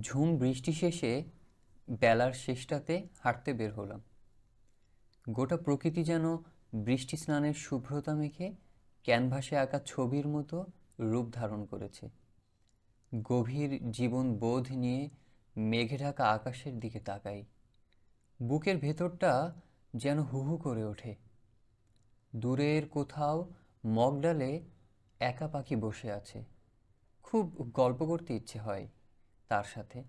ঝুম বৃষ্টি শেষে বেলার শেষটাতে হাঁটতে বের হলাম। গোটা প্রকৃতি যেন বৃষ্টি স্নানের শুভ্রতা মেখে ক্যানভাসে আঁকা ছবির মতো রূপ ধারণ করেছে। গভীর জীবন বোধ নিয়ে মেঘে ঢাকা আকাশের দিকে তাকাই। বুকের ভেতরটা যেন হু হু করে ওঠে। দূরের কোথাও মগডালে একা পাখি বসে আছে। খুব গল্প করতে ইচ্ছে হয় তার সাথে।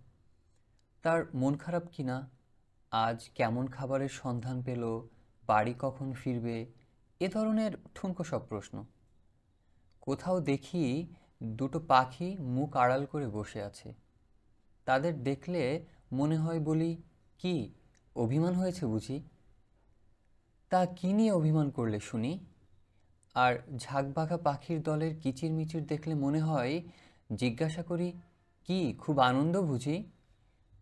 তার মন খারাপ কিনা, আজ কেমন খাবারের সন্ধান পেল, বাড়ি কখন ফিরবে, এ ধরনের ঠুনকো সব প্রশ্ন। কোথাও দেখি দুটো পাখি মুখ আড়াল করে বসে আছে। তাদের দেখলে মনে হয় বলি, কি অভিমান হয়েছে বুঝি? তা কি নিয়ে অভিমান করলে শুনি? আর ঝাঁকবাঘা পাখির দলের কিচিরমিচির দেখলে মনে হয় জিজ্ঞাসা করি, কি খুব আনন্দ বুঝি?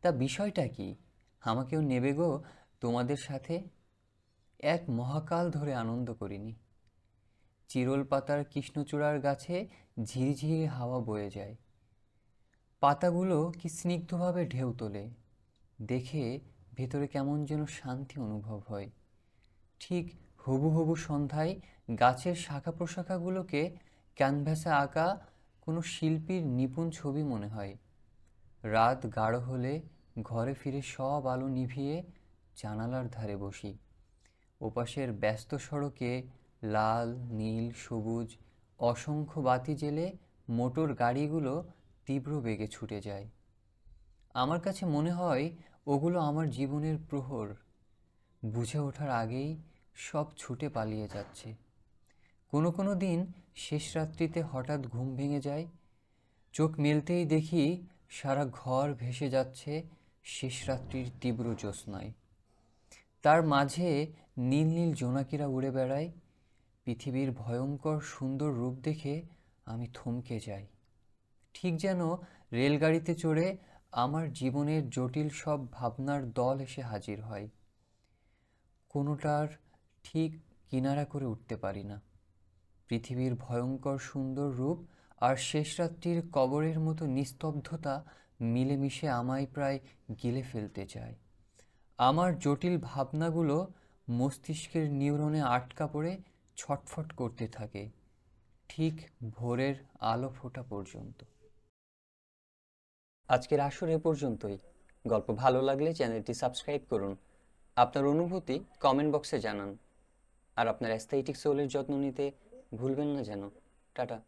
তা বিষয়টা কি? আমাকেও নেবে গো তোমাদের সাথে? এক মহাকাল ধরে আনন্দ করিনি। চিরল পাতার কৃষ্ণচূড়ার গাছে ঝিরিঝিরি হাওয়া বয়ে যায়। পাতাগুলো কি স্নিগ্ধভাবে ঢেউ তোলে। দেখে ভেতরে কেমন যেন শান্তি অনুভব হয়। ঠিক হবু হবু সন্ধ্যায় গাছের শাখা প্রশাখাগুলোকে ক্যানভাসে আঁকা কোনো শিল্পীর নিপুণ ছবি মনে হয়। রাত গাঢ় হলে ঘরে ফিরে সব আলো নিভিয়ে জানালার ধারে বসি। ওপাশের ব্যস্ত সড়কে লাল, নীল, সবুজ অসংখ্য বাতি জ্বেলে মোটর গাড়িগুলো তীব্র বেগে ছুটে যায়। আমার কাছে মনে হয় ওগুলো আমার জীবনের প্রহর। বুঝে ওঠার আগেই সব ছুটে পালিয়ে যাচ্ছে। কোনো কোনো দিন শেষ রাত্রিতে হঠাৎ ঘুম ভেঙে যায়। চোখ মেলতেই দেখি সারা ঘর ভেসে যাচ্ছে শেষ রাত্রির তীব্র জ্যোৎস্নায়। তার মাঝে নীল নীল জোনাকিরা উড়ে বেড়ায়। পৃথিবীর ভয়ঙ্কর সুন্দর রূপ দেখে আমি থমকে যাই। ঠিক যেন রেলগাড়িতে চড়ে আমার জীবনের জটিল সব ভাবনার দল এসে হাজির হয়। কোনোটার ঠিক কিনারা করে উঠতে পারি না। পৃথিবীর ভয়ঙ্কর সুন্দর রূপ আর শেষ রাত্রির কবরের মতো নিস্তব্ধতা মিলেমিশে আমায় প্রায় গিলে ফেলতে চায়। আমার জটিল ভাবনাগুলো মস্তিষ্কের নিউরনে আটকা পড়ে ছটফট করতে থাকে ঠিক ভোরের আলো ফোটা পর্যন্ত। আজকের আসর এ পর্যন্তই। গল্প ভালো লাগলে চ্যানেলটি সাবস্ক্রাইব করুন। আপনার অনুভূতি কমেন্ট বক্সে জানান। আর আপনার অ্যাস্থেটিক সোলের যত্ন নিতে ভুলবেন না যেন। টাটা।